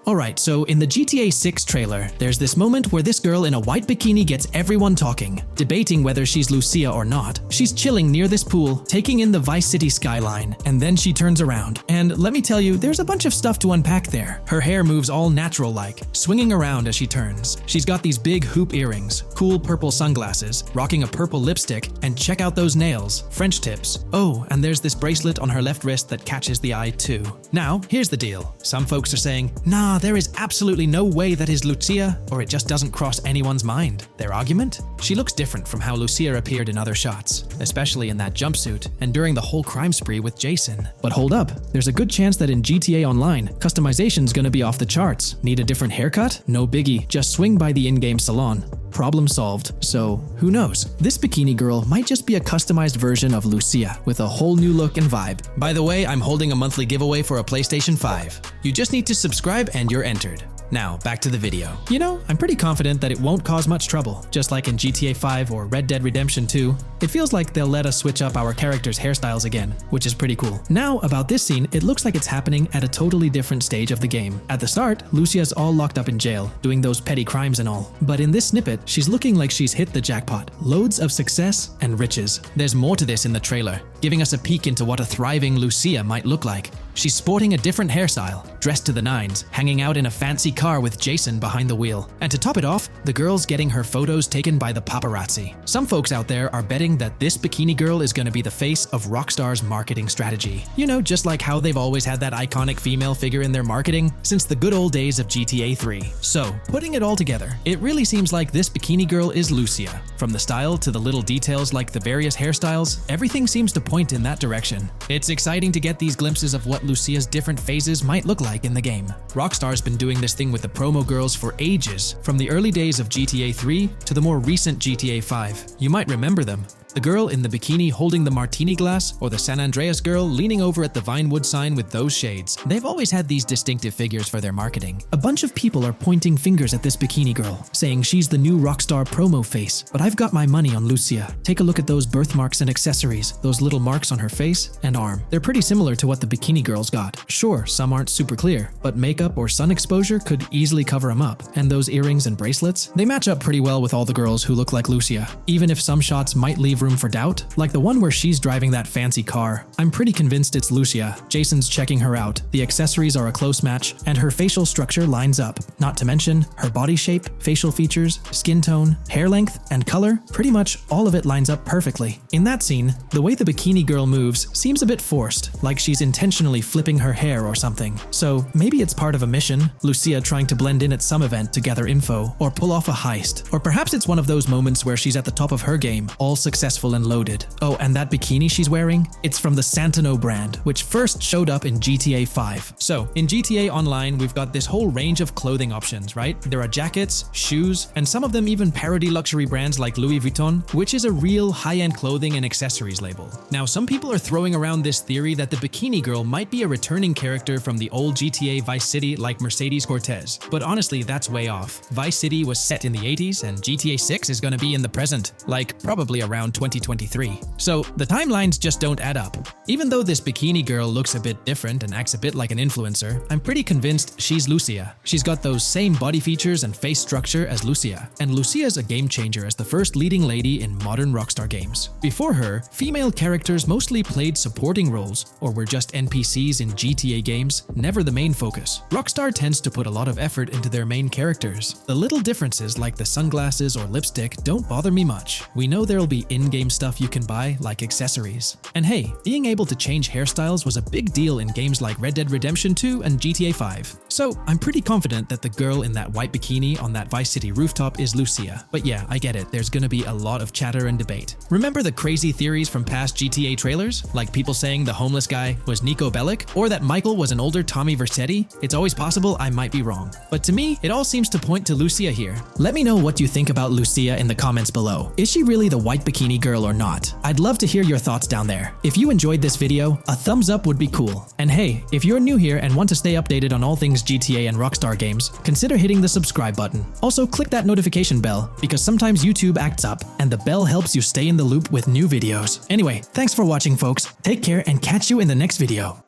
Alright, so in the GTA 6 trailer, there's this moment where this girl in a white bikini gets everyone talking, debating whether she's Lucia or not. She's chilling near this pool, taking in the Vice City skyline, and then she turns around. And let me tell you, there's a bunch of stuff to unpack there. Her hair moves all natural-like, swinging around as she turns. She's got these big hoop earrings, cool purple sunglasses, rocking a purple lipstick, and check out those nails, French tips. Oh, and there's this bracelet on her left wrist that catches the eye too. Now, here's the deal. Some folks are saying, nah, there is absolutely no way that is Lucia, or it just doesn't cross anyone's mind. Their argument? She looks different from how Lucia appeared in other shots, especially in that jumpsuit and during the whole crime spree with Jason. But hold up, there's a good chance that in GTA Online, customization's gonna be off the charts. Need a different haircut? No biggie, just swing by the in-game salon. Problem solved. So, who knows? This bikini girl might just be a customized version of Lucia with a whole new look and vibe. By the way, I'm holding a monthly giveaway for a PlayStation 5. You just need to subscribe and you're entered. Now, back to the video. You know, I'm pretty confident that it won't cause much trouble, just like in GTA 5 or Red Dead Redemption 2. It feels like they'll let us switch up our characters' hairstyles again, which is pretty cool. Now, about this scene, it looks like it's happening at a totally different stage of the game. At the start, Lucia's all locked up in jail, doing those petty crimes and all. But in this snippet, she's looking like she's hit the jackpot. Loads of success and riches. There's more to this in the trailer, giving us a peek into what a thriving Lucia might look like. She's sporting a different hairstyle, dressed to the nines, hanging out in a fancy car with Jason behind the wheel. And to top it off, the girl's getting her photos taken by the paparazzi. Some folks out there are betting that this bikini girl is going to be the face of Rockstar's marketing strategy. You know, just like how they've always had that iconic female figure in their marketing since the good old days of GTA 3. So, putting it all together, it really seems like this bikini girl is Lucia. From the style to the little details like the various hairstyles, everything seems to point in that direction. It's exciting to get these glimpses of what Lucia's different phases might look like in the game. Rockstar's been doing this thing with the promo girls for ages, from the early days of GTA 3 to the more recent GTA 5. You might remember them. The girl in the bikini holding the martini glass, or the San Andreas girl leaning over at the Vinewood sign with those shades. They've always had these distinctive figures for their marketing. A bunch of people are pointing fingers at this bikini girl, saying she's the new Rockstar promo face. But I've got my money on Lucia. Take a look at those birthmarks and accessories, those little marks on her face and arm. They're pretty similar to what the bikini girl's got. Sure, some aren't super clear, but makeup or sun exposure could easily cover them up. And those earrings and bracelets, they match up pretty well with all the girls who look like Lucia. Even if some shots might leave room for doubt, like the one where she's driving that fancy car. I'm pretty convinced it's Lucia. Jason's checking her out, the accessories are a close match, and her facial structure lines up. Not to mention, her body shape, facial features, skin tone, hair length, and color, pretty much all of it lines up perfectly. In that scene, the way the bikini girl moves seems a bit forced, like she's intentionally flipping her hair or something. So maybe it's part of a mission, Lucia trying to blend in at some event to gather info, or pull off a heist. Or perhaps it's one of those moments where she's at the top of her game, all successful and loaded. Oh, and that bikini she's wearing? It's from the Santino brand, which first showed up in GTA 5. So, in GTA Online, we've got this whole range of clothing options, right? There are jackets, shoes, and some of them even parody luxury brands like Louis Vuitton, which is a real high-end clothing and accessories label. Now, some people are throwing around this theory that the bikini girl might be a returning character from the old GTA Vice City like Mercedes Cortez. But honestly, that's way off. Vice City was set in the 80s, and GTA 6 is gonna be in the present, like probably around 2023. So the timelines just don't add up. Even though this bikini girl looks a bit different and acts a bit like an influencer, I'm pretty convinced she's Lucia. She's got those same body features and face structure as Lucia, and Lucia's a game changer as the first leading lady in modern Rockstar games. Before her, female characters mostly played supporting roles or were just NPCs in GTA games, never the main focus. Rockstar tends to put a lot of effort into their main characters. The little differences like the sunglasses or lipstick don't bother me much. We know there'll be in-game stuff you can buy, like accessories. And hey, being able to change hairstyles was a big deal in games like Red Dead Redemption 2 and GTA 5. So I'm pretty confident that the girl in that white bikini on that Vice City rooftop is Lucia. But yeah, I get it, there's gonna be a lot of chatter and debate. Remember the crazy theories from past GTA trailers? Like people saying the homeless guy was Niko Bellic, or that Michael was an older Tommy Vercetti? It's always possible I might be wrong. But to me, it all seems to point to Lucia here. Let me know what you think about Lucia in the comments below. Is she really the white bikini girl or not? I'd love to hear your thoughts down there. If you enjoyed this video, a thumbs up would be cool. And hey, if you're new here and want to stay updated on all things GTA and Rockstar games, consider hitting the subscribe button. Also, click that notification bell, because sometimes YouTube acts up, and the bell helps you stay in the loop with new videos. Anyway, thanks for watching folks, take care and catch you in the next video.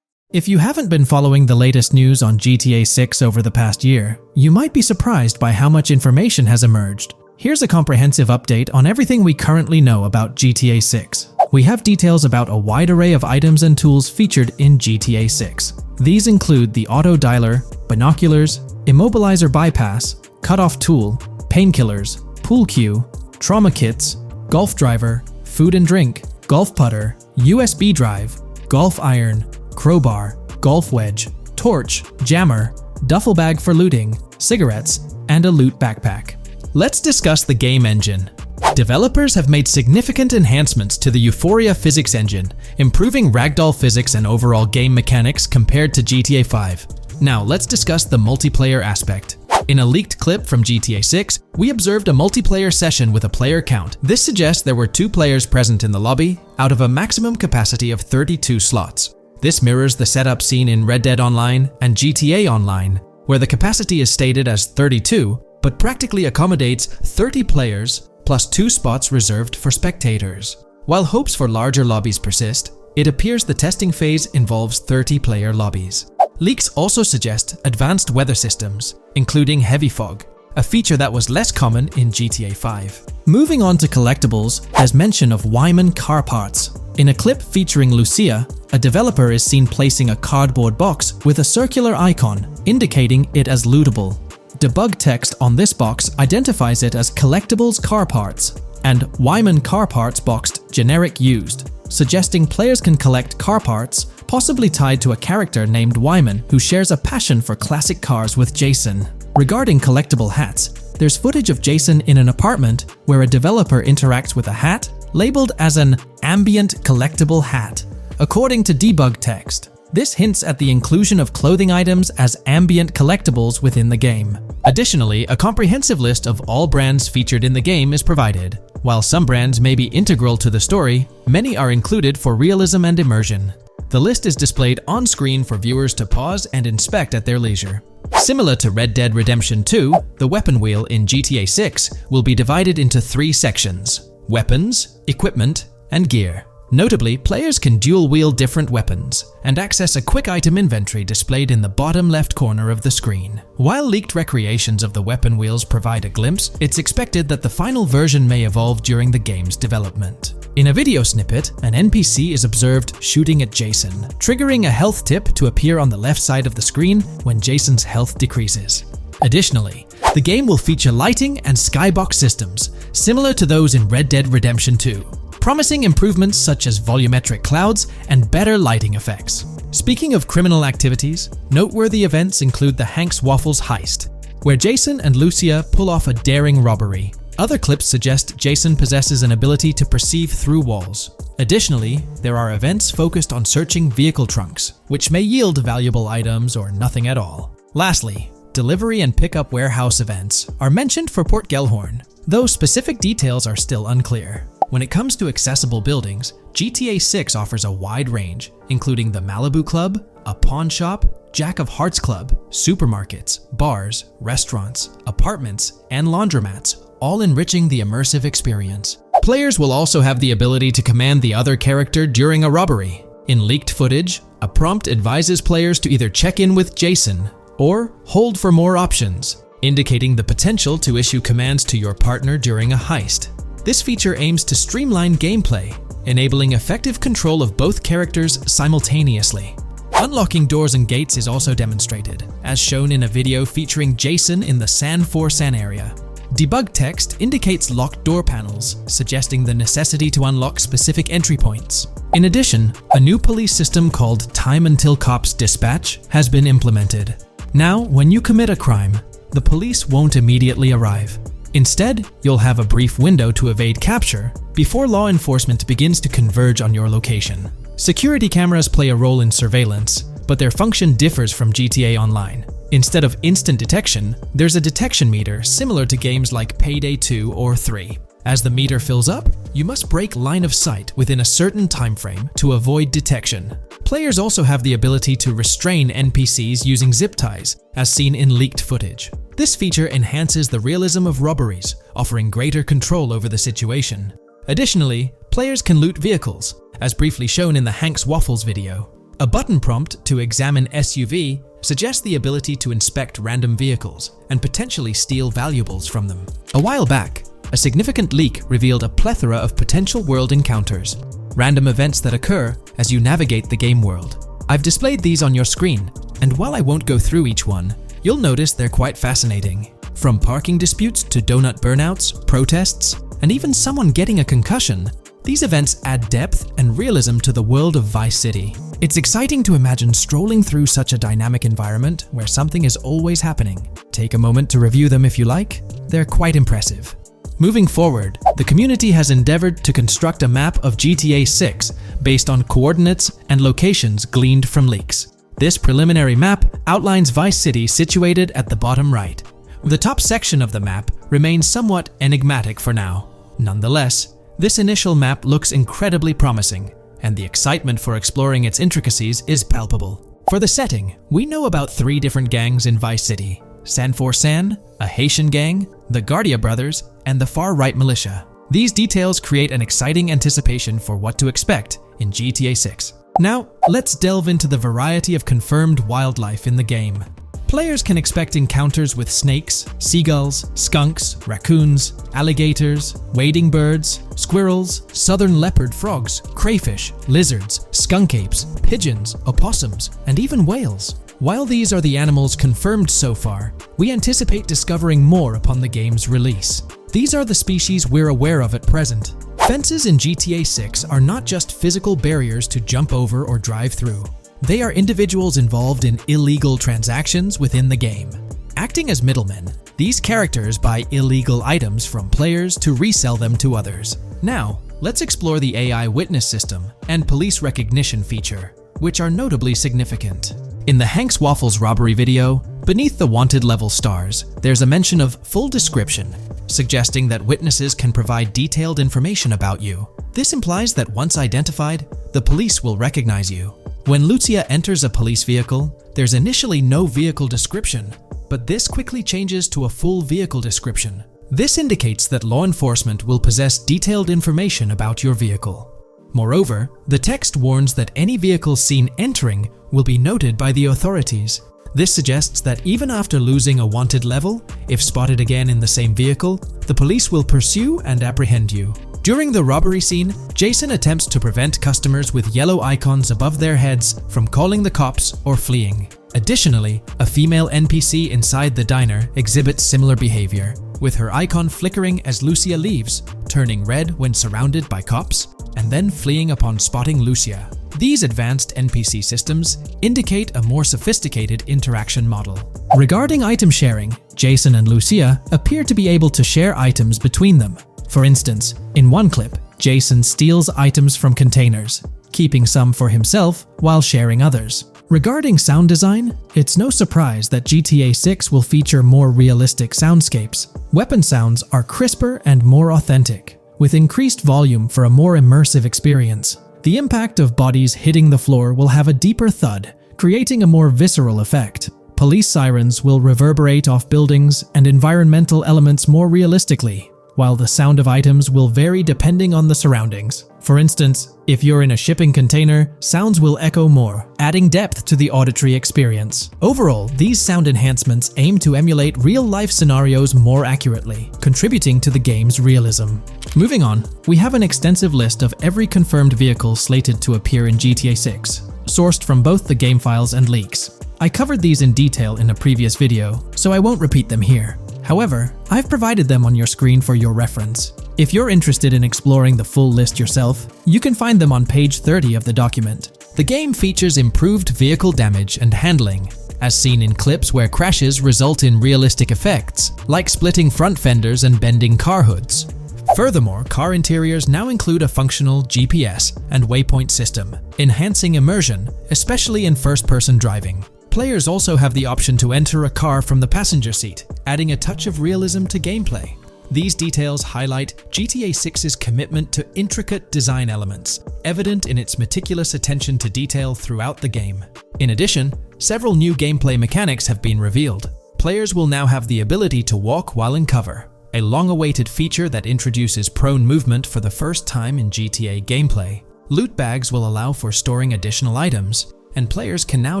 If you haven't been following the latest news on GTA 6 over the past year, you might be surprised by how much information has emerged. Here's a comprehensive update on everything we currently know about GTA 6. We have details about a wide array of items and tools featured in GTA 6. These include the auto dialer, binoculars, immobilizer bypass, cutoff tool, painkillers, pool cue, trauma kits, golf driver, food and drink, golf putter, USB drive, golf iron, crowbar, golf wedge, torch, jammer, duffel bag for looting, cigarettes, and a loot backpack. Let's discuss the game engine. Developers have made significant enhancements to the Euphoria physics engine, improving ragdoll physics and overall game mechanics compared to GTA 5. Now let's discuss the multiplayer aspect. In a leaked clip from GTA 6, we observed a multiplayer session with a player count. This suggests there were 2 players present in the lobby, out of a maximum capacity of 32 slots. This mirrors the setup seen in Red Dead Online and GTA Online, where the capacity is stated as 32, but practically accommodates 30 players plus 2 spots reserved for spectators. While hopes for larger lobbies persist, it appears the testing phase involves 30-player lobbies. Leaks also suggest advanced weather systems, including heavy fog, a feature that was less common in GTA 5. Moving on to collectibles, there's mention of Wyman car parts. In a clip featuring Lucia, a developer is seen placing a cardboard box with a circular icon, indicating it as lootable. Debug text on this box identifies it as Collectibles Car Parts and Wyman Car Parts boxed Generic Used, suggesting players can collect car parts, possibly tied to a character named Wyman who shares a passion for classic cars with Jason. Regarding collectible hats, there's footage of Jason in an apartment where a developer interacts with a hat labeled as an ambient collectible hat. According to debug text, this hints at the inclusion of clothing items as ambient collectibles within the game. Additionally, a comprehensive list of all brands featured in the game is provided. While some brands may be integral to the story, many are included for realism and immersion. The list is displayed on screen for viewers to pause and inspect at their leisure. Similar to Red Dead Redemption 2, the weapon wheel in GTA 6 will be divided into 3 sections: weapons, equipment, and gear. Notably, players can dual-wield different weapons and access a quick item inventory displayed in the bottom left corner of the screen. While leaked recreations of the weapon wheels provide a glimpse, it's expected that the final version may evolve during the game's development. In a video snippet, an NPC is observed shooting at Jason, triggering a health tip to appear on the left side of the screen when Jason's health decreases. Additionally, the game will feature lighting and skybox systems, similar to those in Red Dead Redemption 2. Promising improvements such as volumetric clouds and better lighting effects. Speaking of criminal activities, noteworthy events include the Hank's Waffles heist, where Jason and Lucia pull off a daring robbery. Other clips suggest Jason possesses an ability to perceive through walls. Additionally, there are events focused on searching vehicle trunks, which may yield valuable items or nothing at all. Lastly, delivery and pickup warehouse events are mentioned for Port Gellhorn, though specific details are still unclear. When it comes to accessible buildings, GTA 6 offers a wide range, including the Malibu Club, a pawn shop, Jack of Hearts Club, supermarkets, bars, restaurants, apartments, and laundromats, all enriching the immersive experience. Players will also have the ability to command the other character during a robbery. In leaked footage, a prompt advises players to either check in with Jason or hold for more options, indicating the potential to issue commands to your partner during a heist. This feature aims to streamline gameplay, enabling effective control of both characters simultaneously. Unlocking doors and gates is also demonstrated, as shown in a video featuring Jason in the San Forsan area. Debug text indicates locked door panels, suggesting the necessity to unlock specific entry points. In addition, a new police system called Time Until Cops Dispatch has been implemented. Now, when you commit a crime, the police won't immediately arrive. Instead, you'll have a brief window to evade capture before law enforcement begins to converge on your location. Security cameras play a role in surveillance, but their function differs from GTA Online. Instead of instant detection, there's a detection meter similar to games like Payday 2 or 3. As the meter fills up, you must break line of sight within a certain time frame to avoid detection. Players also have the ability to restrain NPCs using zip ties, as seen in leaked footage. This feature enhances the realism of robberies, offering greater control over the situation. Additionally, players can loot vehicles, as briefly shown in the Hank's Waffles video. A button prompt to examine SUV suggests the ability to inspect random vehicles and potentially steal valuables from them. A while back, a significant leak revealed a plethora of potential world encounters, random events that occur as you navigate the game world. I've displayed these on your screen, and while I won't go through each one, you'll notice they're quite fascinating. From parking disputes to donut burnouts, protests, and even someone getting a concussion, these events add depth and realism to the world of Vice City. It's exciting to imagine strolling through such a dynamic environment where something is always happening. Take a moment to review them if you like. They're quite impressive. Moving forward, the community has endeavored to construct a map of GTA 6 based on coordinates and locations gleaned from leaks. This preliminary map outlines Vice City situated at the bottom right. The top section of the map remains somewhat enigmatic for now. Nonetheless, this initial map looks incredibly promising, and the excitement for exploring its intricacies is palpable. For the setting, we know about 3 different gangs in Vice City: San4San, a Haitian gang, the Guardia Brothers, and the far-right militia. These details create an exciting anticipation for what to expect in GTA 6. Now, let's delve into the variety of confirmed wildlife in the game. Players can expect encounters with snakes, seagulls, skunks, raccoons, alligators, wading birds, squirrels, southern leopard frogs, crayfish, lizards, skunk apes, pigeons, opossums, and even whales. While these are the animals confirmed so far, we anticipate discovering more upon the game's release. These are the species we're aware of at present. Fences in GTA 6 are not just physical barriers to jump over or drive through. They are individuals involved in illegal transactions within the game. Acting as middlemen, these characters buy illegal items from players to resell them to others. Now, let's explore the AI witness system and police recognition feature, which are notably significant. In the Hank's Waffles robbery video, beneath the wanted level stars, there's a mention of full description, suggesting that witnesses can provide detailed information about you. This implies that once identified, the police will recognize you. When Lucia enters a police vehicle, there's initially no vehicle description, but this quickly changes to a full vehicle description. This indicates that law enforcement will possess detailed information about your vehicle. Moreover, the text warns that any vehicle seen entering will be noted by the authorities. This suggests that even after losing a wanted level, if spotted again in the same vehicle, the police will pursue and apprehend you. During the robbery scene, Jason attempts to prevent customers with yellow icons above their heads from calling the cops or fleeing. Additionally, a female NPC inside the diner exhibits similar behavior, with her icon flickering as Lucia leaves, turning red when surrounded by cops, and then fleeing upon spotting Lucia. These advanced NPC systems indicate a more sophisticated interaction model. Regarding item sharing, Jason and Lucia appear to be able to share items between them. For instance, in one clip, Jason steals items from containers, keeping some for himself while sharing others. Regarding sound design, it's no surprise that GTA 6 will feature more realistic soundscapes. Weapon sounds are crisper and more authentic, with increased volume for a more immersive experience. The impact of bodies hitting the floor will have a deeper thud, creating a more visceral effect. Police sirens will reverberate off buildings and environmental elements more realistically, while the sound of items will vary depending on the surroundings. For instance, if you're in a shipping container, sounds will echo more, adding depth to the auditory experience. Overall, these sound enhancements aim to emulate real-life scenarios more accurately, contributing to the game's realism. Moving on, we have an extensive list of every confirmed vehicle slated to appear in GTA 6, sourced from both the game files and leaks. I covered these in detail in a previous video, so I won't repeat them here. However, I've provided them on your screen for your reference. If you're interested in exploring the full list yourself, you can find them on page 30 of the document. The game features improved vehicle damage and handling, as seen in clips where crashes result in realistic effects, like splitting front fenders and bending car hoods. Furthermore, car interiors now include a functional GPS and waypoint system, enhancing immersion, especially in first-person driving. Players also have the option to enter a car from the passenger seat, adding a touch of realism to gameplay. These details highlight GTA 6's commitment to intricate design elements, evident in its meticulous attention to detail throughout the game. In addition, several new gameplay mechanics have been revealed. Players will now have the ability to walk while in cover, a long-awaited feature that introduces prone movement for the first time in GTA gameplay. Loot bags will allow for storing additional items, and players can now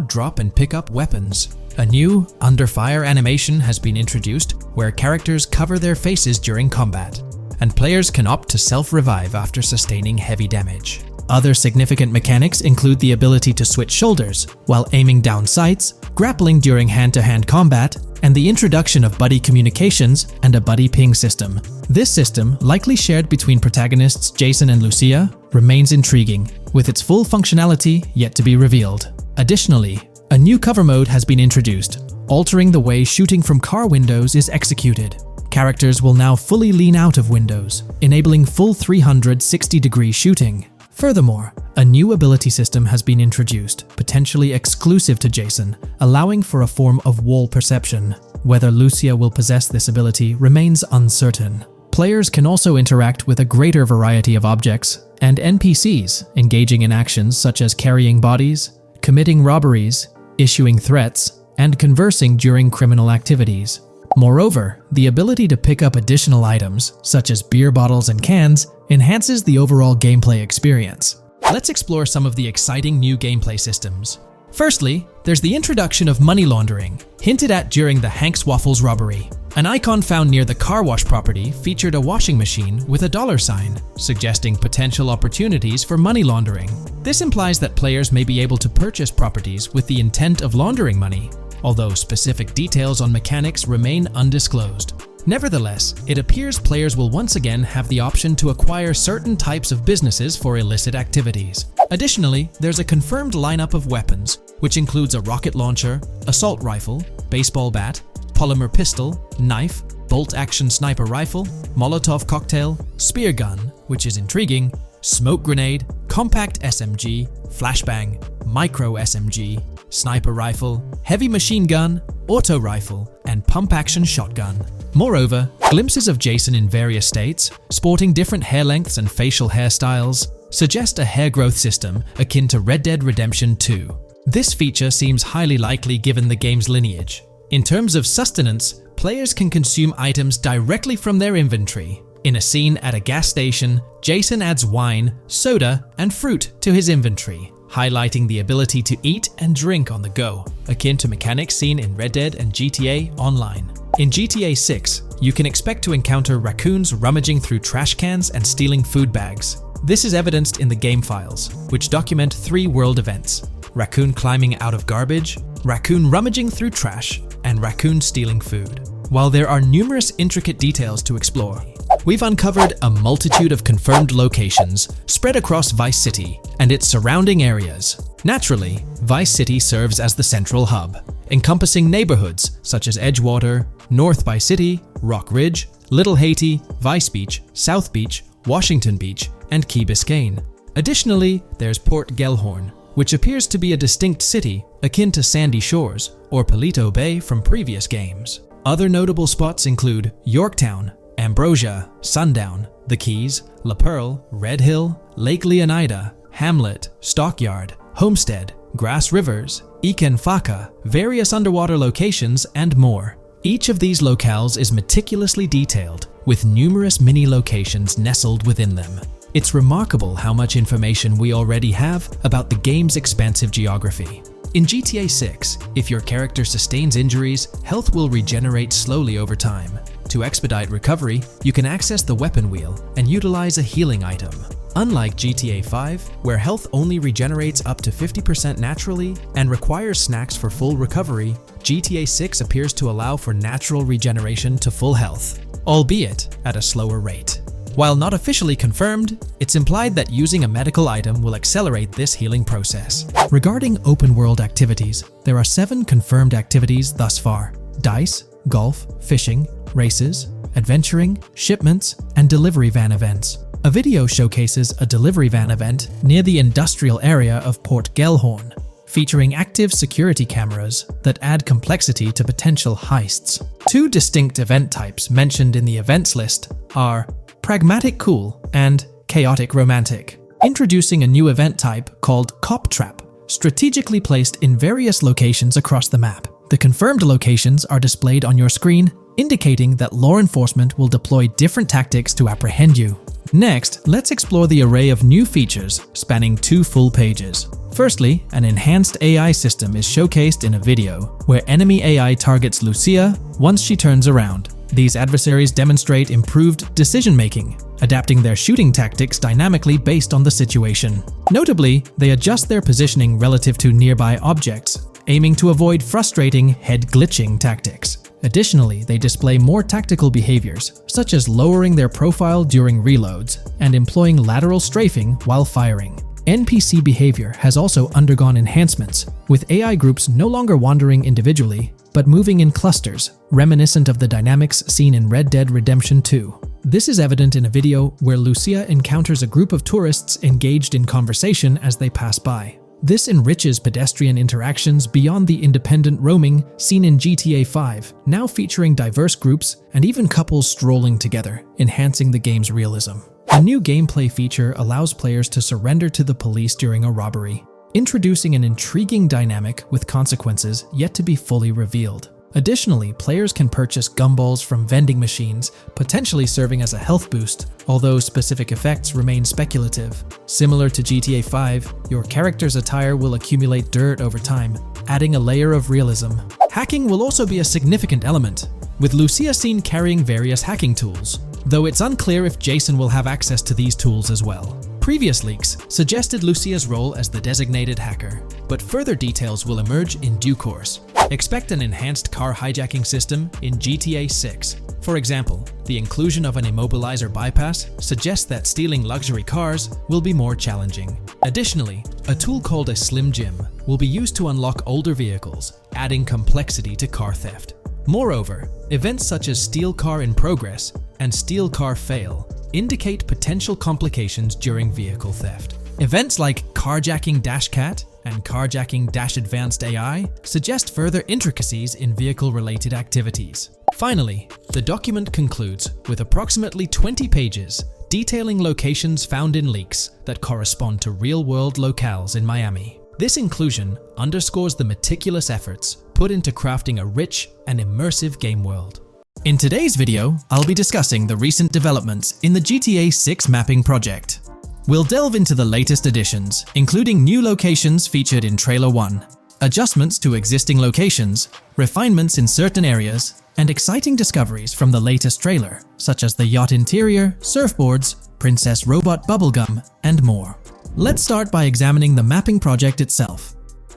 drop and pick up weapons. A new under fire animation has been introduced where characters cover their faces during combat, and players can opt to self-revive after sustaining heavy damage. Other significant mechanics include the ability to switch shoulders while aiming down sights, grappling during hand-to-hand combat, and the introduction of buddy communications and a buddy ping system. This system, likely shared between protagonists Jason and Lucia, remains intriguing, with its full functionality yet to be revealed. Additionally, a new cover mode has been introduced, altering the way shooting from car windows is executed. Characters will now fully lean out of windows, enabling full 360-degree shooting. Furthermore, a new ability system has been introduced, potentially exclusive to Jason, allowing for a form of wall perception. Whether Lucia will possess this ability remains uncertain. Players can also interact with a greater variety of objects and NPCs, engaging in actions such as carrying bodies, committing robberies, issuing threats, and conversing during criminal activities. Moreover, the ability to pick up additional items, such as beer bottles and cans, enhances the overall gameplay experience. Let's explore some of the exciting new gameplay systems. Firstly, there's the introduction of money laundering, hinted at during the Hank's Waffles robbery. An icon found near the car wash property featured a washing machine with a dollar sign, suggesting potential opportunities for money laundering. This implies that players may be able to purchase properties with the intent of laundering money, although specific details on mechanics remain undisclosed. Nevertheless, it appears players will once again have the option to acquire certain types of businesses for illicit activities. Additionally, there's a confirmed lineup of weapons, which includes a rocket launcher, assault rifle, baseball bat, polymer pistol, knife, bolt-action sniper rifle, Molotov cocktail, spear gun, which is intriguing, smoke grenade, compact SMG, flashbang, micro SMG, sniper rifle, heavy machine gun, auto rifle, and pump-action shotgun. Moreover, glimpses of Jason in various states, sporting different hair lengths and facial hairstyles, suggest a hair growth system akin to Red Dead Redemption 2. This feature seems highly likely given the game's lineage. In terms of sustenance, players can consume items directly from their inventory. In a scene at a gas station, Jason adds wine, soda, and fruit to his inventory, highlighting the ability to eat and drink on the go, akin to mechanics seen in Red Dead and GTA Online. In GTA 6, you can expect to encounter raccoons rummaging through trash cans and stealing food bags. This is evidenced in the game files, which document 3 world events: raccoon climbing out of garbage, raccoon rummaging through trash, and raccoon stealing food. While there are numerous intricate details to explore, we've uncovered a multitude of confirmed locations spread across Vice City and its surrounding areas. Naturally, Vice City serves as the central hub, encompassing neighborhoods such as Edgewater, North Vice City, Rock Ridge, Little Haiti, Vice Beach, South Beach, Washington Beach, and Key Biscayne. Additionally, there's Port Gellhorn, which appears to be a distinct city akin to Sandy Shores or Paleto Bay from previous games. Other notable spots include Yorktown, Ambrosia, Sundown, The Keys, La Pearl, Red Hill, Lake Leonida, Hamlet, Stockyard, Homestead, Grass Rivers, Ikenfaka, various underwater locations, and more. Each of these locales is meticulously detailed, with numerous mini-locations nestled within them. It's remarkable how much information we already have about the game's expansive geography. In GTA 6, if your character sustains injuries, health will regenerate slowly over time. To expedite recovery, you can access the weapon wheel and utilize a healing item. Unlike GTA 5, where health only regenerates up to 50% naturally and requires snacks for full recovery, GTA 6 appears to allow for natural regeneration to full health, albeit at a slower rate. While not officially confirmed, it's implied that using a medical item will accelerate this healing process. Regarding open-world activities, there are 7 confirmed activities thus far: dice, golf, fishing, races, adventuring, shipments, and delivery van events. A video showcases a delivery van event near the industrial area of Port Gellhorn, featuring active security cameras that add complexity to potential heists. 2 distinct event types mentioned in the events list are Pragmatic Cool and Chaotic Romantic, introducing a new event type called Cop Trap, strategically placed in various locations across the map. The confirmed locations are displayed on your screen, indicating that law enforcement will deploy different tactics to apprehend you. Next, let's explore the array of new features spanning 2 full pages. Firstly, an enhanced AI system is showcased in a video, where enemy AI targets Lucia once she turns around. These adversaries demonstrate improved decision-making, adapting their shooting tactics dynamically based on the situation. Notably, they adjust their positioning relative to nearby objects, aiming to avoid frustrating head-glitching tactics. Additionally, they display more tactical behaviors, such as lowering their profile during reloads and employing lateral strafing while firing. NPC behavior has also undergone enhancements, with AI groups no longer wandering individually, but moving in clusters, reminiscent of the dynamics seen in Red Dead Redemption 2. This is evident in a video where Lucia encounters a group of tourists engaged in conversation as they pass by. This enriches pedestrian interactions beyond the independent roaming seen in GTA 5, now featuring diverse groups and even couples strolling together, enhancing the game's realism. A new gameplay feature allows players to surrender to the police during a robbery, introducing an intriguing dynamic with consequences yet to be fully revealed. Additionally, players can purchase gumballs from vending machines, potentially serving as a health boost, although specific effects remain speculative. Similar to GTA 5, your character's attire will accumulate dirt over time, adding a layer of realism. Hacking will also be a significant element, with Lucia seen carrying various hacking tools, though it's unclear if Jason will have access to these tools as well. Previous leaks suggested Lucia's role as the designated hacker, but further details will emerge in due course. Expect an enhanced car hijacking system in GTA 6. For example, the inclusion of an immobilizer bypass suggests that stealing luxury cars will be more challenging. Additionally, a tool called a Slim Jim will be used to unlock older vehicles, adding complexity to car theft. Moreover, events such as Steal Car in Progress and Steal Car Fail indicate potential complications during vehicle theft. Events like Carjacking Cat and Carjacking Advanced AI suggest further intricacies in vehicle-related activities. Finally, the document concludes with approximately 20 pages detailing locations found in leaks that correspond to real-world locales in Miami. This inclusion underscores the meticulous efforts put into crafting a rich and immersive game world. In today's video, I'll be discussing the recent developments in the GTA 6 mapping project. We'll delve into the latest additions, including new locations featured in Trailer 1, adjustments to existing locations, refinements in certain areas, and exciting discoveries from the latest trailer, such as the yacht interior, surfboards, Princess Robot bubblegum, and more. Let's start by examining the mapping project itself.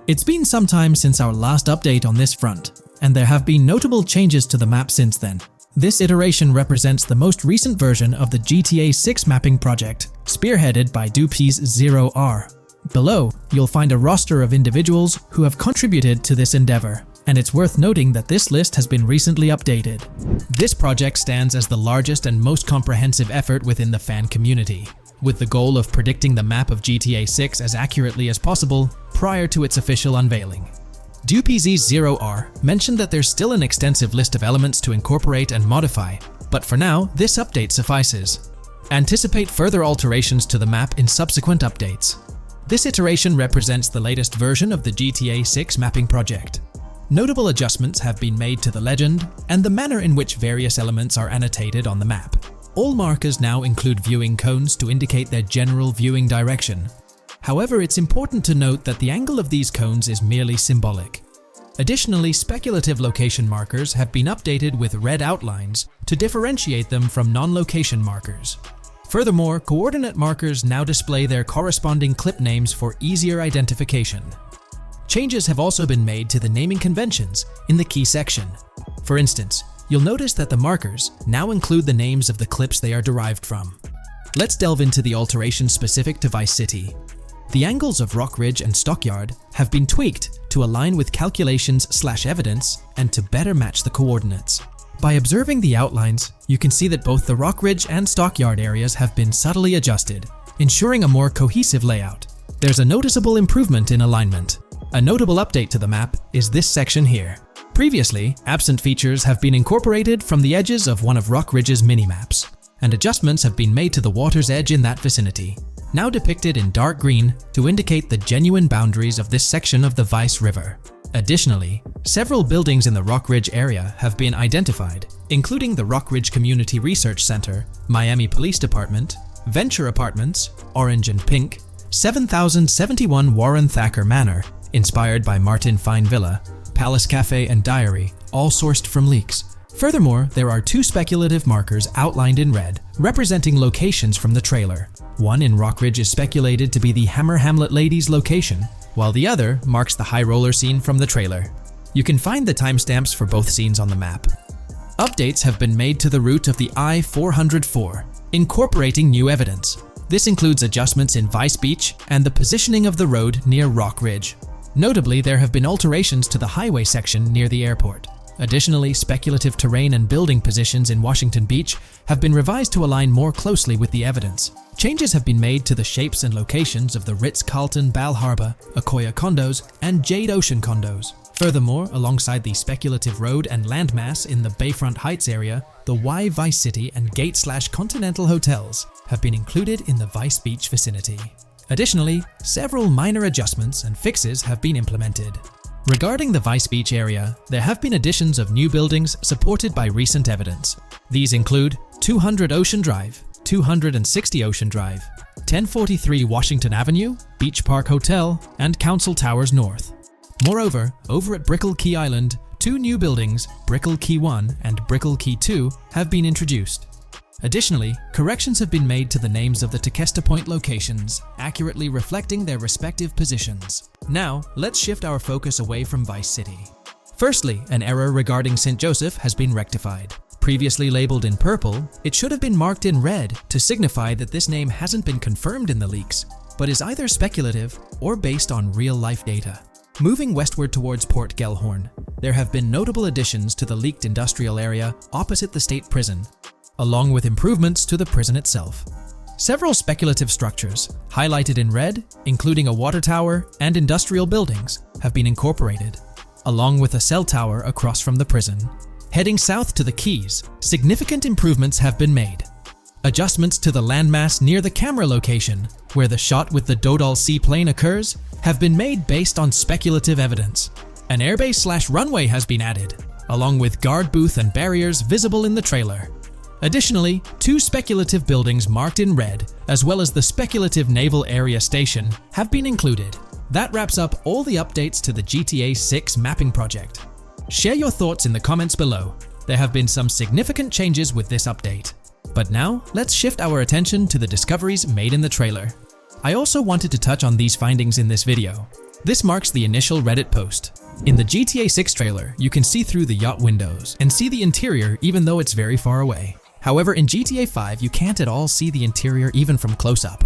It's been some time since our last update on this front, and there have been notable changes to the map since then. This iteration represents the most recent version of the GTA 6 mapping project, spearheaded by Dupee's Zero R. Below, you'll find a roster of individuals who have contributed to this endeavor, and it's worth noting that this list has been recently updated. This project stands as the largest and most comprehensive effort within the fan community, with the goal of predicting the map of GTA 6 as accurately as possible prior to its official unveiling. Dupee's Zero R mentioned that there's still an extensive list of elements to incorporate and modify, but for now, this update suffices. Anticipate further alterations to the map in subsequent updates. This iteration represents the latest version of the GTA 6 mapping project. Notable adjustments have been made to the legend and the manner in which various elements are annotated on the map. All markers now include viewing cones to indicate their general viewing direction. However, it's important to note that the angle of these cones is merely symbolic. Additionally, speculative location markers have been updated with red outlines to differentiate them from non-location markers. Furthermore, coordinate markers now display their corresponding clip names for easier identification. Changes have also been made to the naming conventions in the key section. For instance, you'll notice that the markers now include the names of the clips they are derived from. Let's delve into the alterations specific to Vice City. The angles of Rock Ridge and Stockyard have been tweaked to align with calculations/evidence and to better match the coordinates. By observing the outlines, you can see that both the Rock Ridge and Stockyard areas have been subtly adjusted, ensuring a more cohesive layout. There's a noticeable improvement in alignment. A notable update to the map is this section here. Previously, absent features have been incorporated from the edges of one of Rock Ridge's mini-maps, and adjustments have been made to the water's edge in that vicinity, now depicted in dark green to indicate the genuine boundaries of this section of the Vice River. Additionally, several buildings in the Rock Ridge area have been identified, including the Rock Ridge Community Research Center, Miami Police Department, Venture Apartments, orange and pink, 7071 Warren Thacker Manor, inspired by Martin Fine Villa, Palace Cafe and Diary, all sourced from leaks. Furthermore, there are 2 speculative markers outlined in red, representing locations from the trailer. One in Rockridge is speculated to be the Hammer Hamlet Ladies location, while the other marks the high roller scene from the trailer. You can find the timestamps for both scenes on the map. Updates have been made to the route of the I-404, incorporating new evidence. This includes adjustments in Vice Beach and the positioning of the road near Rockridge. Notably, there have been alterations to the highway section near the airport. Additionally, speculative terrain and building positions in Washington Beach have been revised to align more closely with the evidence. Changes have been made to the shapes and locations of the Ritz-Carlton Bal Harbour, Akoya condos, and Jade Ocean condos. Furthermore, alongside the speculative road and landmass in the Bayfront Heights area, the Y Vice City and Gate/Continental hotels have been included in the Vice Beach vicinity. Additionally, several minor adjustments and fixes have been implemented. Regarding the Vice Beach area, there have been additions of new buildings supported by recent evidence. These include 200 Ocean Drive, 260 Ocean Drive, 1043 Washington Avenue, Beach Park Hotel, and Council Towers North. Moreover, over at Brickell Key Island, 2 new buildings, Brickell Key 1 and Brickell Key 2, have been introduced. Additionally, corrections have been made to the names of the Tequesta Point locations, accurately reflecting their respective positions. Now, let's shift our focus away from Vice City. Firstly, an error regarding St. Joseph has been rectified. Previously labeled in purple, it should have been marked in red to signify that this name hasn't been confirmed in the leaks, but is either speculative or based on real-life data. Moving westward towards Port Gellhorn, there have been notable additions to the leaked industrial area opposite the state prison, along with improvements to the prison itself. Several speculative structures, highlighted in red, including a water tower and industrial buildings, have been incorporated, along with a cell tower across from the prison. Heading south to the Keys, significant improvements have been made. Adjustments to the landmass near the camera location, where the shot with the Dodal seaplane occurs, have been made based on speculative evidence. An airbase/runway has been added, along with guard booth and barriers visible in the trailer. Additionally, 2 speculative buildings marked in red, as well as the speculative Naval Area Station, have been included. That wraps up all the updates to the GTA 6 mapping project. Share your thoughts in the comments below. There have been some significant changes with this update. But now, let's shift our attention to the discoveries made in the trailer. I also wanted to touch on these findings in this video. This marks the initial Reddit post. In the GTA 6 trailer, you can see through the yacht windows and see the interior even though it's very far away. However, in GTA 5, you can't at all see the interior even from close up.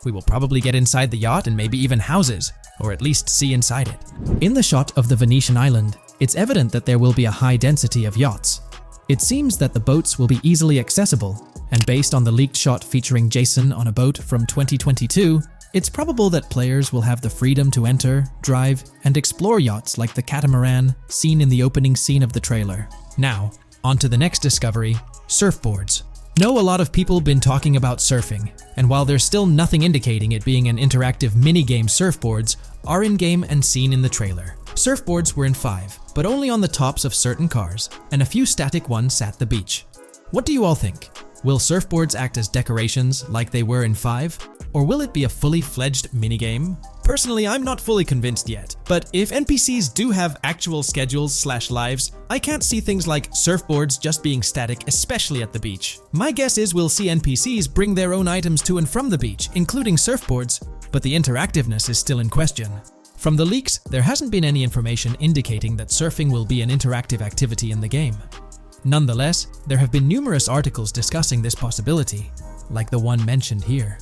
We will probably get inside the yacht and maybe even houses, or at least see inside it. In the shot of the Venetian island, it's evident that there will be a high density of yachts. It seems that the boats will be easily accessible, and based on the leaked shot featuring Jason on a boat from 2022, it's probable that players will have the freedom to enter, drive, and explore yachts like the catamaran seen in the opening scene of the trailer. Now, on to the next discovery, surfboards. Know a lot of people been talking about surfing, and while there's still nothing indicating it being an interactive minigame, surfboards are in-game and seen in the trailer. Surfboards were in 5, but only on the tops of certain cars, and a few static ones at the beach. What do you all think? Will surfboards act as decorations like they were in 5? Or will it be a fully fledged minigame? Personally, I'm not fully convinced yet, but if NPCs do have actual schedules/lives, I can't see things like surfboards just being static, especially at the beach. My guess is we'll see NPCs bring their own items to and from the beach, including surfboards, but the interactiveness is still in question. From the leaks, there hasn't been any information indicating that surfing will be an interactive activity in the game. Nonetheless, there have been numerous articles discussing this possibility, like the one mentioned here.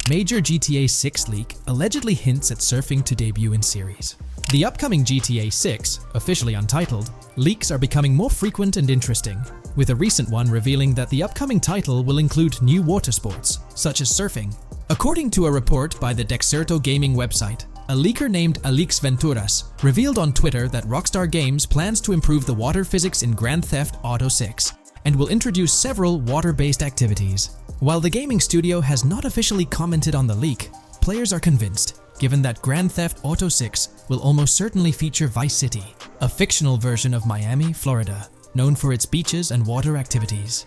Major GTA 6 leak allegedly hints at surfing to debut in series. The upcoming GTA 6, officially untitled, leaks are becoming more frequent and interesting, with a recent one revealing that the upcoming title will include new water sports, such as surfing. According to a report by the Dexerto gaming website, a leaker named Alix Venturas revealed on Twitter that Rockstar Games plans to improve the water physics in Grand Theft Auto 6 and will introduce several water-based activities. While the gaming studio has not officially commented on the leak, players are convinced, given that Grand Theft Auto 6 will almost certainly feature Vice City, a fictional version of Miami, Florida, known for its beaches and water activities.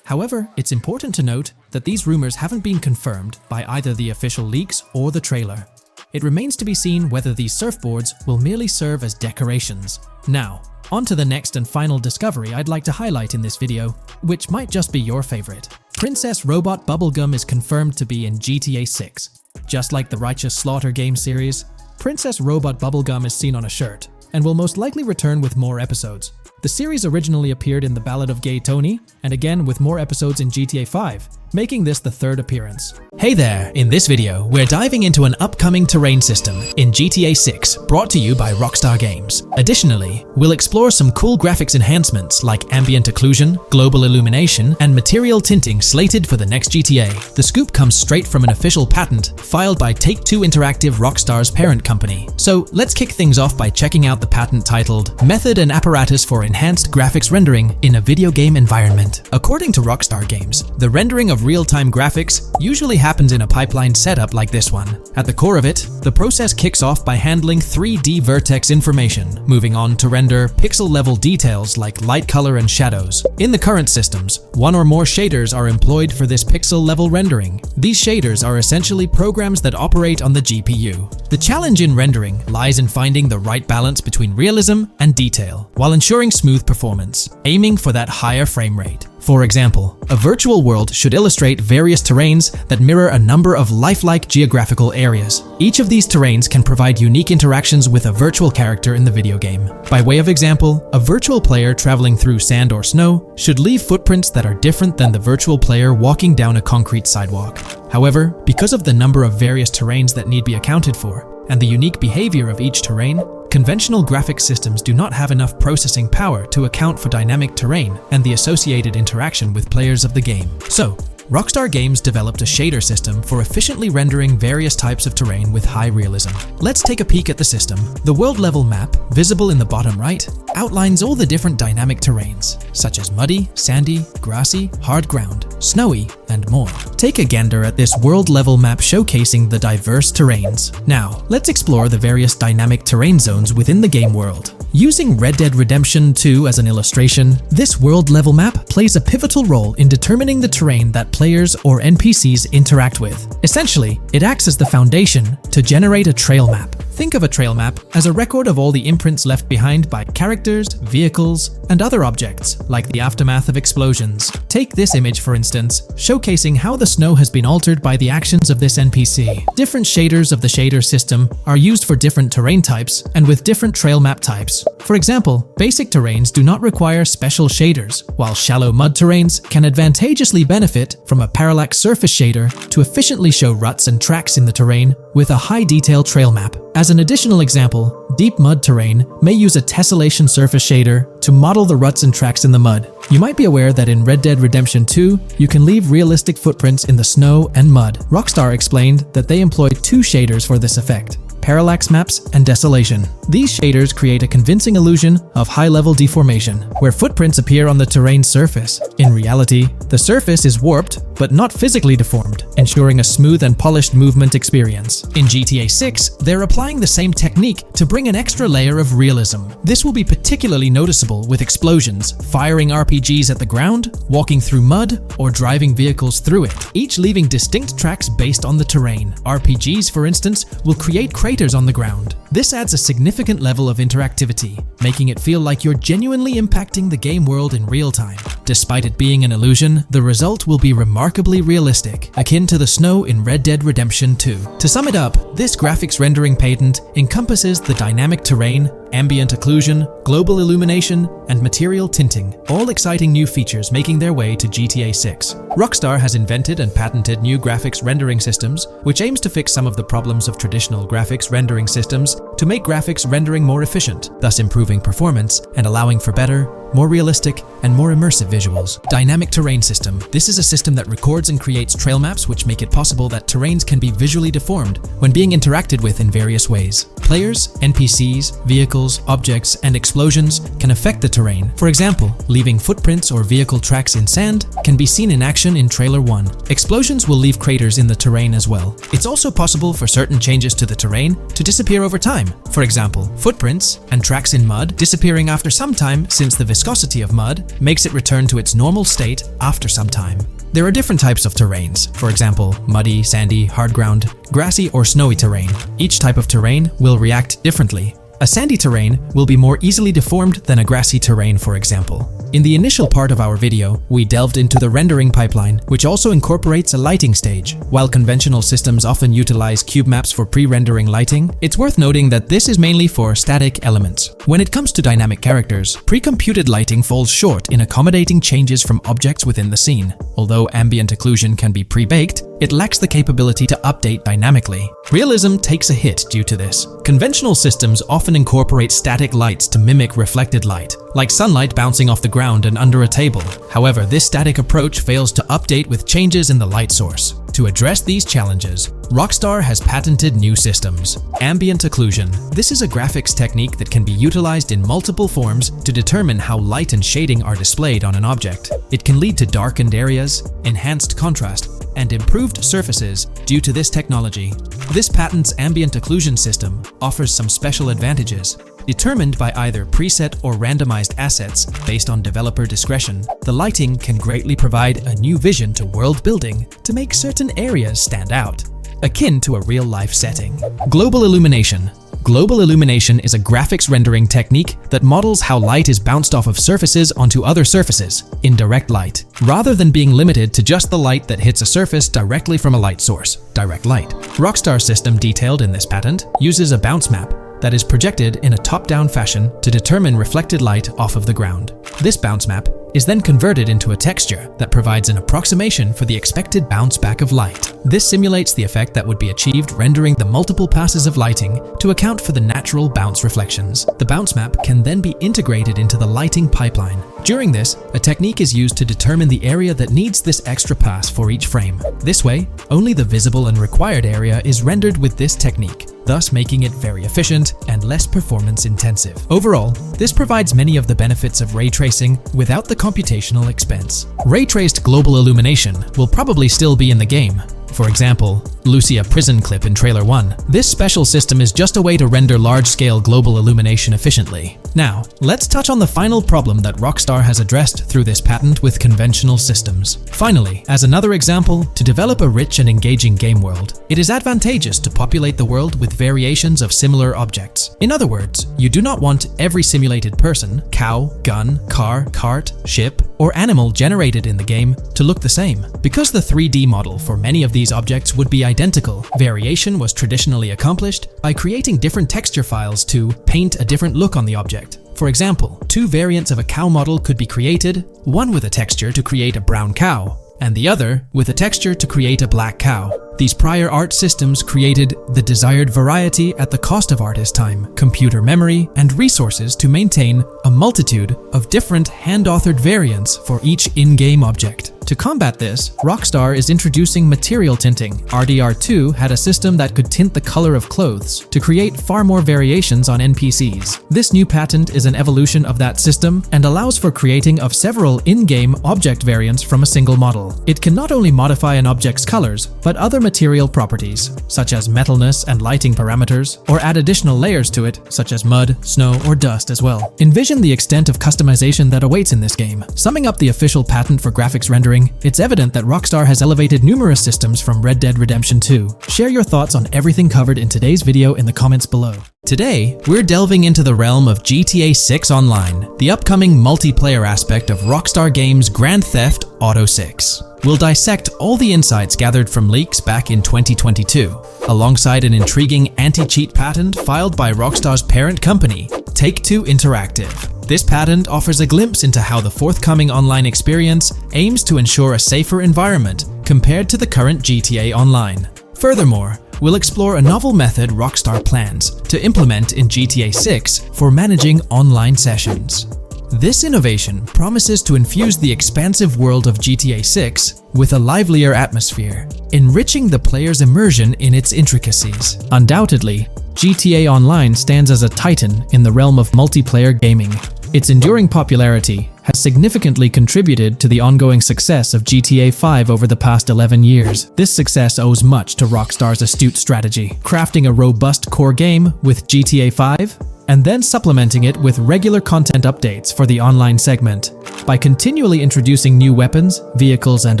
However, it's important to note that these rumors haven't been confirmed by either the official leaks or the trailer. It remains to be seen whether these surfboards will merely serve as decorations. Now, on to the next and final discovery I'd like to highlight in this video, which might just be your favorite. Princess Robot Bubblegum is confirmed to be in GTA 6. Just like the Righteous Slaughter game series, Princess Robot Bubblegum is seen on a shirt, and will most likely return with more episodes. The series originally appeared in The Ballad of Gay Tony, and again with more episodes in GTA 5, making this the third appearance. Hey there! In this video, we're diving into an upcoming terrain system in GTA 6, brought to you by Rockstar Games. Additionally, we'll explore some cool graphics enhancements like ambient occlusion, global illumination, and material tinting slated for the next GTA. The scoop comes straight from an official patent filed by Take-Two Interactive, Rockstar's parent company. So let's kick things off by checking out the patent titled Method and Apparatus for Enhanced Graphics Rendering in a Video Game Environment. According to Rockstar Games, the rendering of real-time graphics usually happens in a pipeline setup like this one. At the core of it, the process kicks off by handling 3D vertex information, moving on to render pixel-level details like light, color, and shadows. In the current systems, one or more shaders are employed for this pixel-level rendering. These shaders are essentially programs that operate on the GPU. The challenge in rendering lies in finding the right balance between realism and detail, while ensuring smooth performance, aiming for that higher frame rate. For example, a virtual world should illustrate various terrains that mirror a number of lifelike geographical areas. Each of these terrains can provide unique interactions with a virtual character in the video game. By way of example, a virtual player traveling through sand or snow should leave footprints that are different than the virtual player walking down a concrete sidewalk. However, because of the number of various terrains that need to be accounted for, and the unique behavior of each terrain, conventional graphics systems do not have enough processing power to account for dynamic terrain and the associated interaction with players of the game. So, Rockstar Games developed a shader system for efficiently rendering various types of terrain with high realism. Let's take a peek at the system. The world level map, visible in the bottom right, outlines all the different dynamic terrains, such as muddy, sandy, grassy, hard ground, snowy, and more. Take a gander at this world level map showcasing the diverse terrains. Now, let's explore the various dynamic terrain zones within the game world. Using Red Dead Redemption 2 as an illustration, this world level map plays a pivotal role in determining the terrain that players or NPCs interact with. Essentially, it acts as the foundation to generate a trail map. Think of a trail map as a record of all the imprints left behind by characters, vehicles, and other objects, like the aftermath of explosions. Take this image for instance, showcasing how the snow has been altered by the actions of this NPC. Different shaders of the shader system are used for different terrain types and with different trail map types. For example, basic terrains do not require special shaders, while shallow mud terrains can advantageously benefit from a parallax surface shader to efficiently show ruts and tracks in the terrain with a high detail trail map. As an additional example, deep mud terrain may use a tessellation surface shader to model the ruts and tracks in the mud. You might be aware that in Red Dead Redemption 2, you can leave realistic footprints in the snow and mud. Rockstar explained that they employed two shaders for this effect: parallax maps and desolation. These shaders create a convincing illusion of high-level deformation, where footprints appear on the terrain's surface. In reality, the surface is warped but not physically deformed, ensuring a smooth and polished movement experience. In GTA 6, they're applying the same technique to bring an extra layer of realism. This will be particularly noticeable with explosions, firing RPGs at the ground, walking through mud, or driving vehicles through it, each leaving distinct tracks based on the terrain. RPGs, for instance, will create craters on the ground. This adds a significant level of interactivity, making it feel like you're genuinely impacting the game world in real time. Despite it being an illusion, the result will be remarkably realistic, akin to the snow in Red Dead Redemption 2. To sum it up, this graphics rendering patent encompasses the dynamic terrain, ambient occlusion, global illumination, and material tinting, all exciting new features making their way to GTA 6. Rockstar has invented and patented new graphics rendering systems, which aims to fix some of the problems of traditional graphics rendering systems to make graphics rendering more efficient, thus improving performance and allowing for better, more realistic, and more immersive visuals. Dynamic Terrain System. This is a system that records and creates trail maps which make it possible that terrains can be visually deformed when being interacted with in various ways. Players, NPCs, vehicles, objects, and explosions can affect the terrain. For example, leaving footprints or vehicle tracks in sand can be seen in action in Trailer 1. Explosions will leave craters in the terrain as well. It's also possible for certain changes to the terrain to disappear over time. For example, footprints and tracks in mud disappearing after some time, since the viscosity of mud makes it return to its normal state after some time. There are different types of terrains, for example, muddy, sandy, hard ground, grassy or snowy terrain. Each type of terrain will react differently. A sandy terrain will be more easily deformed than a grassy terrain, for example. In the initial part of our video, we delved into the rendering pipeline, which also incorporates a lighting stage. While conventional systems often utilize cube maps for pre-rendering lighting, it's worth noting that this is mainly for static elements. When it comes to dynamic characters, pre-computed lighting falls short in accommodating changes from objects within the scene. Although ambient occlusion can be pre-baked, it lacks the capability to update dynamically. Realism takes a hit due to this. Conventional systems often incorporate static lights to mimic reflected light, like sunlight bouncing off the ground and under a table. However, this static approach fails to update with changes in the light source. To address these challenges, Rockstar has patented new systems. Ambient occlusion. This is a graphics technique that can be utilized in multiple forms to determine how light and shading are displayed on an object. It can lead to darkened areas, enhanced contrast, and improved surfaces due to this technology. This patent's ambient occlusion system offers some special advantages. Determined by either preset or randomized assets based on developer discretion, the lighting can greatly provide a new vision to world building to make certain areas stand out, akin to a real-life setting. Global illumination. Global illumination is a graphics rendering technique that models how light is bounced off of surfaces onto other surfaces in direct light, rather than being limited to just the light that hits a surface directly from a light source, direct light. Rockstar's system detailed in this patent uses a bounce map that is projected in a top-down fashion to determine reflected light off of the ground. This bounce map is then converted into a texture that provides an approximation for the expected bounce back of light. This simulates the effect that would be achieved rendering the multiple passes of lighting to account for the natural bounce reflections. The bounce map can then be integrated into the lighting pipeline. During this, a technique is used to determine the area that needs this extra pass for each frame. This way, only the visible and required area is rendered with this technique, thus making it very efficient and less performance intensive. Overall, this provides many of the benefits of ray tracing without the computational expense. Ray-traced global illumination will probably still be in the game. For example, Lucia prison clip in Trailer 1. This special system is just a way to render large-scale global illumination efficiently. Now, let's touch on the final problem that Rockstar has addressed through this patent with conventional systems. Finally, as another example, to develop a rich and engaging game world, it is advantageous to populate the world with variations of similar objects. In other words, you do not want every simulated person, cow, gun, car, cart, ship, or animal generated in the game to look the same. Because the 3D model for many of these objects would be identical, variation was traditionally accomplished by creating different texture files to paint a different look on the object. For example, two variants of a cow model could be created, one with a texture to create a brown cow, and the other with a texture to create a black cow. These prior art systems created the desired variety at the cost of artist time, computer memory, and resources to maintain a multitude of different hand-authored variants for each in-game object. To combat this, Rockstar is introducing material tinting. RDR2 had a system that could tint the color of clothes to create far more variations on NPCs. This new patent is an evolution of that system and allows for creating of several in-game object variants from a single model. It can not only modify an object's colors, but other material properties, such as metalness and lighting parameters, or add additional layers to it, such as mud, snow, or dust as well. Envision the extent of customization that awaits in this game. Summing up the official patent for graphics rendering, it's evident that Rockstar has elevated numerous systems from Red Dead Redemption 2. Share your thoughts on everything covered in today's video in the comments below. Today, we're delving into the realm of GTA 6 Online, the upcoming multiplayer aspect of Rockstar Games' Grand Theft Auto 6. We'll dissect all the insights gathered from leaks back in 2022, alongside an intriguing anti-cheat patent filed by Rockstar's parent company, Take-Two Interactive. This patent offers a glimpse into how the forthcoming online experience aims to ensure a safer environment compared to the current GTA Online. Furthermore, we'll explore a novel method Rockstar plans to implement in GTA 6 for managing online sessions. This innovation promises to infuse the expansive world of GTA 6 with a livelier atmosphere, enriching the player's immersion in its intricacies. Undoubtedly, GTA Online stands as a titan in the realm of multiplayer gaming. Its enduring popularity has significantly contributed to the ongoing success of GTA 5 over the past 11 years. This success owes much to Rockstar's astute strategy, crafting a robust core game with GTA 5 and then supplementing it with regular content updates for the online segment. By continually introducing new weapons, vehicles, and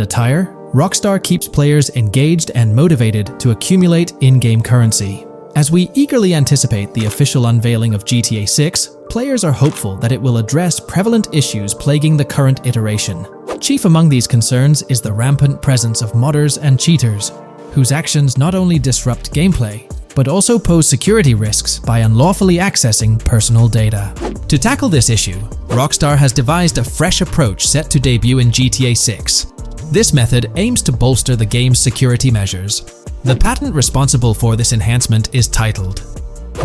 attire, Rockstar keeps players engaged and motivated to accumulate in-game currency. As we eagerly anticipate the official unveiling of GTA 6, players are hopeful that it will address prevalent issues plaguing the current iteration. Chief among these concerns is the rampant presence of modders and cheaters, whose actions not only disrupt gameplay, but also pose security risks by unlawfully accessing personal data. To tackle this issue, Rockstar has devised a fresh approach set to debut in GTA 6. This method aims to bolster the game's security measures. The patent responsible for this enhancement is titled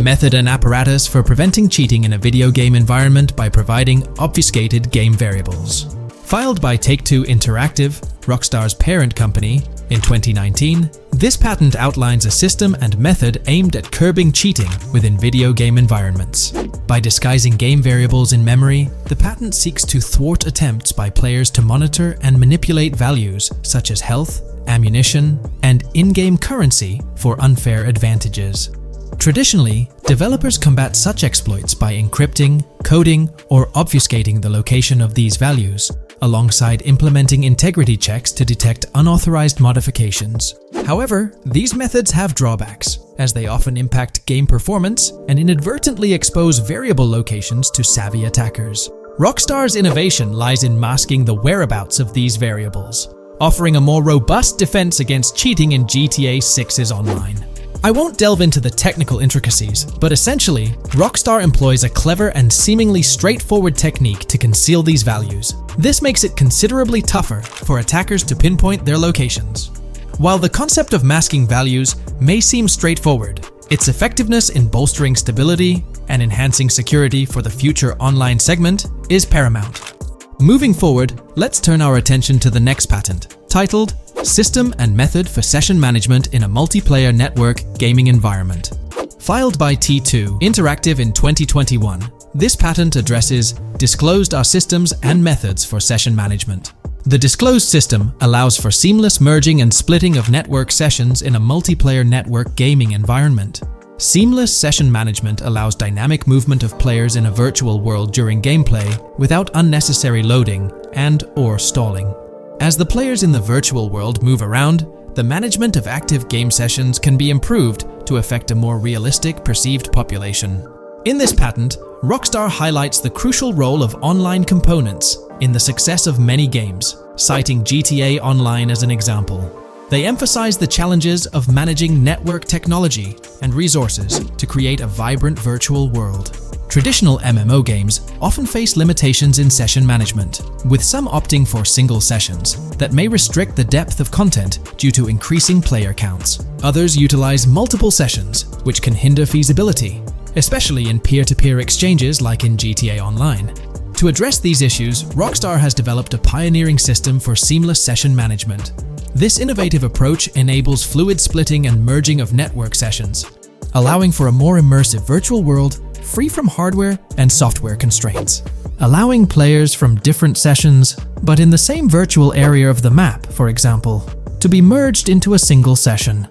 Method and Apparatus for Preventing Cheating in a Video Game Environment by Providing Obfuscated Game Variables. Filed by Take-Two Interactive, Rockstar's parent company, in 2019, this patent outlines a system and method aimed at curbing cheating within video game environments. By disguising game variables in memory, the patent seeks to thwart attempts by players to monitor and manipulate values such as health, ammunition, and in-game currency for unfair advantages. Traditionally, developers combat such exploits by encrypting, coding, or obfuscating the location of these values, alongside implementing integrity checks to detect unauthorized modifications. However, these methods have drawbacks, as they often impact game performance and inadvertently expose variable locations to savvy attackers. Rockstar's innovation lies in masking the whereabouts of these variables, offering a more robust defense against cheating in GTA 6's online. I won't delve into the technical intricacies, but essentially, Rockstar employs a clever and seemingly straightforward technique to conceal these values. This makes it considerably tougher for attackers to pinpoint their locations. While the concept of masking values may seem straightforward, its effectiveness in bolstering stability and enhancing security for the future online segment is paramount. Moving forward, let's turn our attention to the next patent, titled System and Method for Session Management in a Multiplayer Network Gaming Environment. Filed by T2 Interactive in 2021, this patent addresses disclosed are systems and methods for session management. The disclosed system allows for seamless merging and splitting of network sessions in a multiplayer network gaming environment. Seamless session management allows dynamic movement of players in a virtual world during gameplay without unnecessary loading and/or stalling. As the players in the virtual world move around, the management of active game sessions can be improved to affect a more realistic perceived population. In this patent, Rockstar highlights the crucial role of online components in the success of many games, citing GTA Online as an example. They emphasize the challenges of managing network technology and resources to create a vibrant virtual world. Traditional MMO games often face limitations in session management, with some opting for single sessions that may restrict the depth of content due to increasing player counts. Others utilize multiple sessions, which can hinder feasibility, especially in peer-to-peer exchanges like in GTA Online. To address these issues, Rockstar has developed a pioneering system for seamless session management. This innovative approach enables fluid splitting and merging of network sessions, allowing for a more immersive virtual world free from hardware and software constraints. Allowing players from different sessions, but in the same virtual area of the map, for example, to be merged into a single session.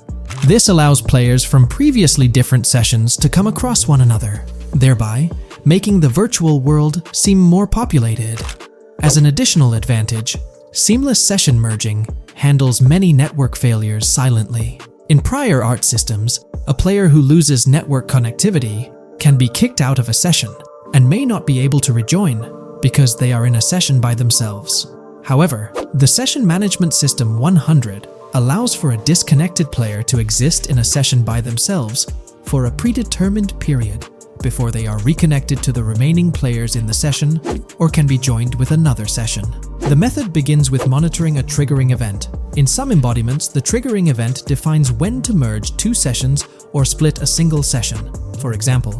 This allows players from previously different sessions to come across one another, thereby making the virtual world seem more populated. As an additional advantage, seamless session merging handles many network failures silently. In prior art systems, a player who loses network connectivity can be kicked out of a session and may not be able to rejoin because they are in a session by themselves. However, the Session Management System 100 allows for a disconnected player to exist in a session by themselves for a predetermined period before they are reconnected to the remaining players in the session or can be joined with another session. The method begins with monitoring a triggering event. In some embodiments, the triggering event defines when to merge two sessions or split a single session. For example,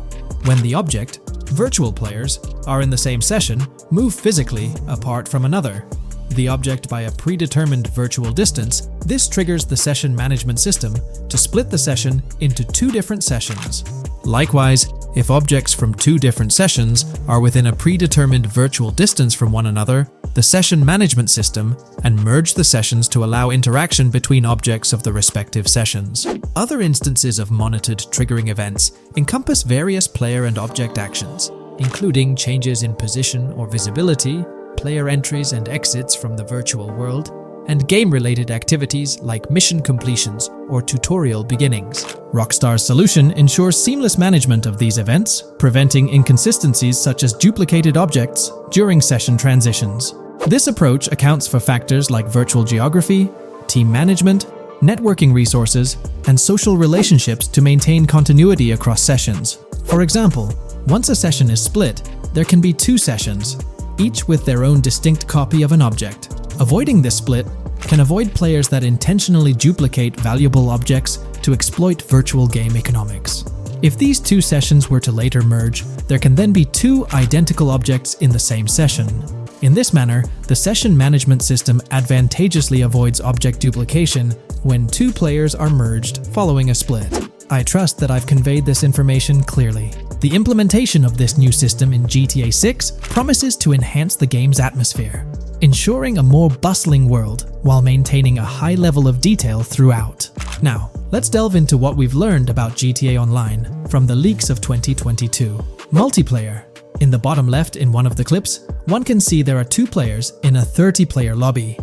when the object, virtual players, are in the same session, move physically apart from another, the object by a predetermined virtual distance, this triggers the session management system to split the session into two different sessions. Likewise, if objects from two different sessions are within a predetermined virtual distance from one another, the session management system and merge the sessions to allow interaction between objects of the respective sessions. Other instances of monitored triggering events encompass various player and object actions, including changes in position or visibility, player entries and exits from the virtual world, and game-related activities like mission completions or tutorial beginnings. Rockstar's solution ensures seamless management of these events, preventing inconsistencies such as duplicated objects during session transitions. This approach accounts for factors like virtual geography, team management, networking resources, and social relationships to maintain continuity across sessions. For example, once a session is split, there can be two sessions, each with their own distinct copy of an object. Avoiding this split can avoid players that intentionally duplicate valuable objects to exploit virtual game economics. If these two sessions were to later merge, there can then be two identical objects in the same session. In this manner, the session management system advantageously avoids object duplication when two players are merged following a split. I trust that I've conveyed this information clearly. The implementation of this new system in GTA 6 promises to enhance the game's atmosphere, ensuring a more bustling world while maintaining a high level of detail throughout. Now, let's delve into what we've learned about GTA Online from the leaks of 2022. Multiplayer. In the bottom left in one of the clips, one can see there are two players in a 30-player lobby.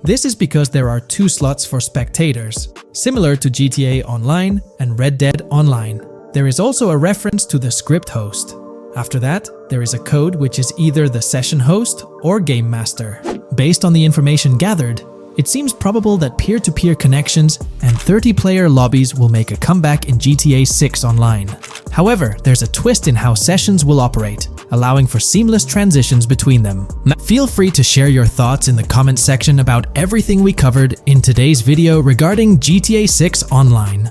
This is because there are two slots for spectators, similar to GTA Online and Red Dead Online. There is also a reference to the script host. After that, there is a code which is either the session host or game master. Based on the information gathered, it seems probable that peer-to-peer connections and 30-player lobbies will make a comeback in GTA 6 Online. However, there's a twist in how sessions will operate, allowing for seamless transitions between them. Feel free to share your thoughts in the comments section about everything we covered in today's video regarding GTA 6 Online.